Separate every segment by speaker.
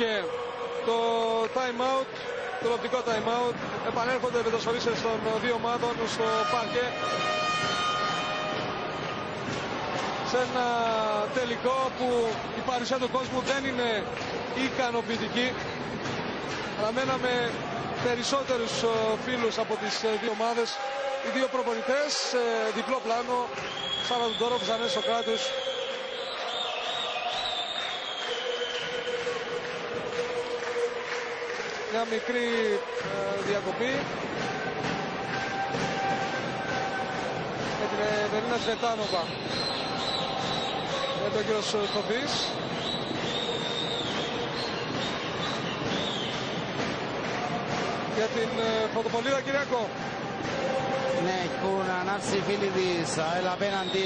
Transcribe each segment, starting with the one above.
Speaker 1: Και το time out, το οπτικό time out, επανέρχονται οι μετασφαλίσεις των δύο ομάδων στο πάρκε σε ένα τελικό που η παρουσία του κόσμου δεν είναι ικανοποιητική. Αναμέναμε περισσότερους φίλους από τις δύο ομάδες. Οι δύο προπονητές, διπλό πλάνο, Σαραντορόφ, Ζανές Σοκράτους. Μια μικρή διακοπή με την Ευελίνα Σβετάνοβα με τον κύριο Θοβής. Για την φωτοπολίδα, Κυριακό.
Speaker 2: Ναι, έχουν ανάψει οι φίλοι της ΑΕΛ απέναντι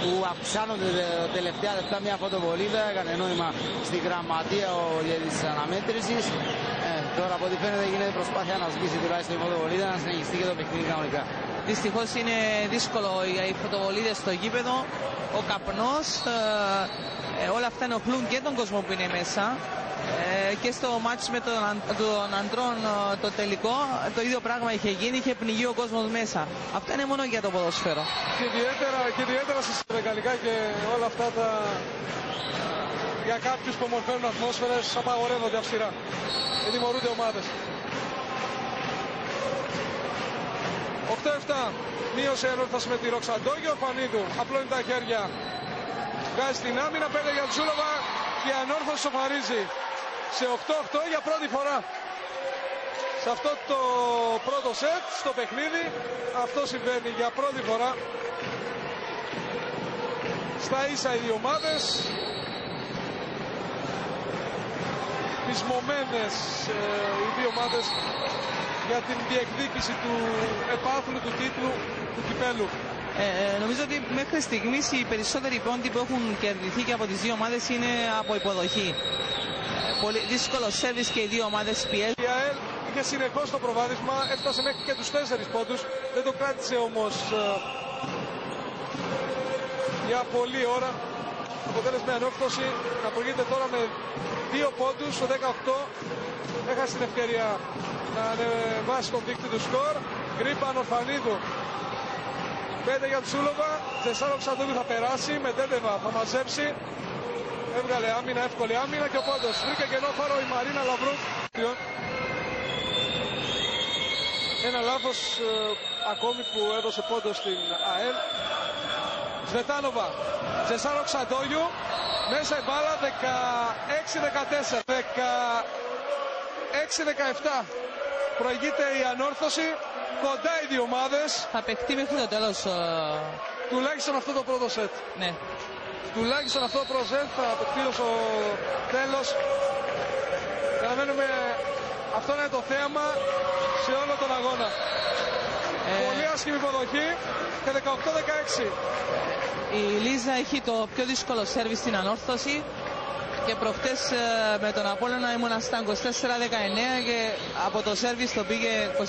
Speaker 2: που αυξάνονται τα τελευταία λεπτά μια φωτοβολίδα. Έκανε νόημα στη γραμματεία ο της αναμέτρησης. Τώρα από ό,τι φαίνεται γίνεται προσπάθεια να σβήσει τουλάχιστον η φωτοβολίδα, να συνεχιστεί και το παιχνίδι κανονικά.
Speaker 3: Δυστυχώς είναι δύσκολο οι φωτοβολίδες στο γήπεδο, ο καπνός, όλα αυτά ενοχλούν και τον κόσμο που είναι μέσα. Και στο μάτς με τον αντρών το τελικό το ίδιο πράγμα είχε γίνει, είχε πνιγεί ο κόσμος μέσα. Αυτά είναι μόνο για το ποδόσφαιρο.
Speaker 1: Και ιδιαίτερα στις γαλλικά και όλα αυτά τα για κάποιους που μορφαίνουν ατμόσφαιρες απαγορεύονται αυστηρά και τιμωρούνται ομάδες. 8-7 μείωσε ενόρθωση με τη Ροξαντόγιο. Φανίδου απλώνει τα χέρια, βγάζει την άμυνα, πέντε για Τσούλοβα και η ανόρθωση σοφαρίζει σε 8-8 για πρώτη φορά σε αυτό το πρώτο σετ στο παιχνίδι. Αυτό συμβαίνει για πρώτη φορά. Στα ίσα οι δύο ομάδες, πεισμωμένες οι δύο ομάδες για την διεκδίκηση του επάθλου, του τίτλου, του κυπέλου.
Speaker 3: Νομίζω ότι μέχρι στιγμής οι περισσότεροι πόντοι που έχουν κερδιθεί και από τις δύο ομάδες είναι από υποδοχή. Πολύ δύσκολο σέρβις και οι δύο ομάδες πιέζουν.
Speaker 1: Η ΑΕΛ είχε συνεχώς το προβάδισμα, έφτασε μέχρι και τους 4 πόντους, δεν το κράτησε όμως για πολλή ώρα. Αποτέλεσμα ανόρθωση να προηγείται τώρα με 2 πόντους στο 18. Έχασε την ευκαιρία να ανεβάσει τον δείκτη του σκορ. Γκρίπαν Ορφανίδου, 5 για Τσούλοβα. Τζεσάρο Ξαντούλη θα περάσει, με Τέντεβα θα μαζέψει. Έβγαλε άμυνα, εύκολη άμυνα και ο πόντος. Βρήκε κενόφαρο η Μαρίνα Λαβρού. Ένα λάθος ακόμη που έδωσε πόντο στην ΑΕΛ. Σβετάνοβα, Τζεσάρο Ξαντόγιου, μέσα η μπάλα 16-14, 16-17. Προηγείται η ανόρθωση, κοντά οι δύο ομάδες.
Speaker 3: Θα παιχτεί μέχρι το τέλος.
Speaker 1: Τουλάχιστον αυτό το πρώτο σετ.
Speaker 3: Ναι.
Speaker 1: Τουλάχιστον αυτό το πρώτο σετ θα παιχτεί στο τέλος. Αναμένουμε, αυτό είναι το θέαμα σε όλο τον αγώνα. Πολύ άσχημη υποδοχή και 18-16.
Speaker 3: Η Λίζα έχει το πιο δύσκολο σέρβις στην ανόρθωση και προχτές με τον Απόλλωνα ήμουνα στα 24-19 και από το σέρβις το πήγε 26-24.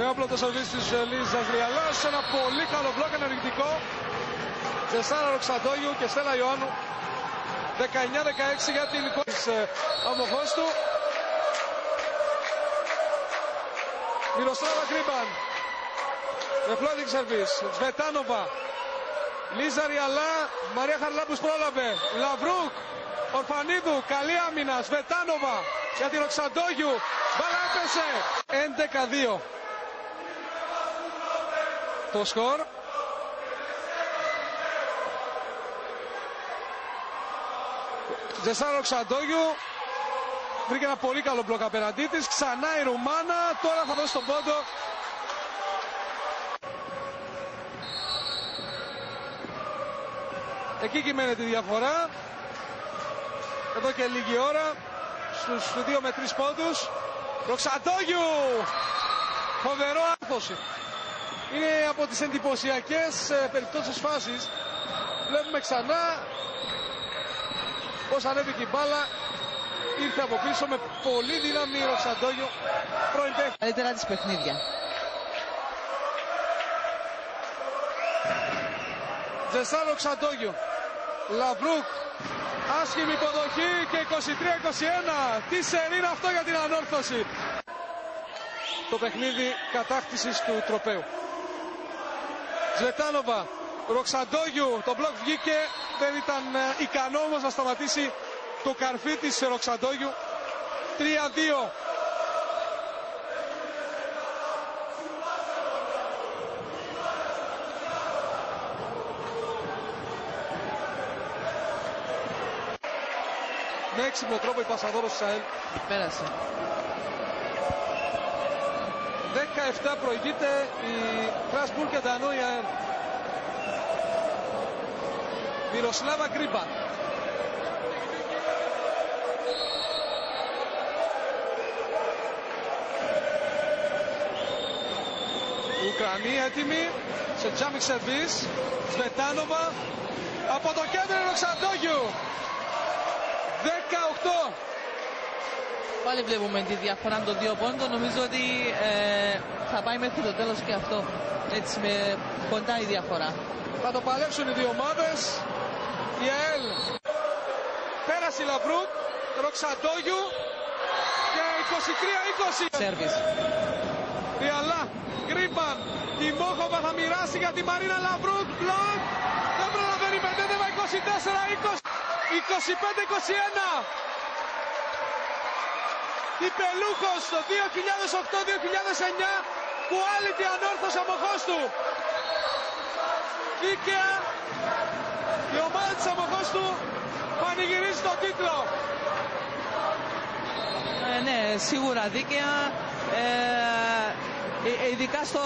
Speaker 1: Με όπλο το σερβίς της Λίζας Ριαλάς, ένα πολύ καλό μπλοκ ενεργητικό. Τζεσάρα Ροξαντόγιου και Στέλλα Ιωάννου. 19-16 για την εικόνα της αμοχώς του. Μιροσλάβα Γκρίπαν με floating service. Σβετάνοβα, Λίζα Ριαλά, Μαρία Χαρλάμπους πρόλαβε. Λαβρούκ, Ορφανίδου, καλή άμυνα. Σβετάνοβα για την Ροξαντόγιου. Μπάλα έπεσε. 11-2 το σκορ. Τζεσάρο Ροξαντόγιου βρήκε ένα πολύ καλό μπλοκ απέναντί της. Ξανά η Ρουμάνα, τώρα θα δώσει τον πόντο. Εκεί κυμαίνεται η διαφορά. Εδώ και λίγη ώρα στους 2 με 3 πόντους. Ροξαντόγιου, φοβερό άρθωση. Είναι από τις εντυπωσιακές περιπτώσεις φάσεις. Βλέπουμε ξανά πως ανέβηκε η μπάλα, ήρθε από πίσω με πολύ δύναμη ο Ροξαντόγιου. Πρώην
Speaker 3: καλύτερα της παιχνίδια.
Speaker 1: Τζεσάλο Ξαντόγιου. Λαμπρούκ. Άσχημη υποδοχή και 23-21. Τι σερί είναι αυτό για την Ανόρθωση. Το παιχνίδι κατάκτησης του τροπαίου. Ζλετάνοβα. Ροξαντόγιου. Το μπλοκ βγήκε. Δεν ήταν ικανό όμως να σταματήσει το καρφί της Ροξαντόγιου. 3-2. Με έξυπνο τρόπο η πασαδόρος της ΑΕΛ
Speaker 3: Πέρασε.
Speaker 1: 17 προηγείται η Κράσμπουργκ και Ντανό η ΑΕΛ. Μυροσλάβα Γκρίμπα. Οι Ουκρανοί έτοιμοι σε τζάμικ σερβίς. Σβετάνοβα από το κέντρο Ροξαντόγιου. 18.
Speaker 3: Πάλι βλέπουμε τη διαφορά των 2 πόντων. Νομίζω ότι θα πάει μέχρι το τέλος και αυτό. Έτσι με κοντά η διαφορά.
Speaker 1: Θα το παλέψουν οι δύο ομάδες. Η ΑΕΛ πέρασε η Λαμπρούκ. Ροξαντόγιου και 23-20.
Speaker 3: Σέρβις.
Speaker 1: Ριαλά, Γκρίμπαν, η Μόχοβα θα μοιράσει για τη Μαρίνα Λαμπρούκ. Μπλοκ, δεν προλαβαίνει, μπερδεύει 24-20. 25-21. Η Πελούχος το 2008-2009 που άλυτη ανόρθωσε από χώστου. Δίκαια η ομάδα της Αμοχώστου πανηγυρίζει τον τίτλο.
Speaker 3: Ναι, σίγουρα δίκαια. Ειδικά στο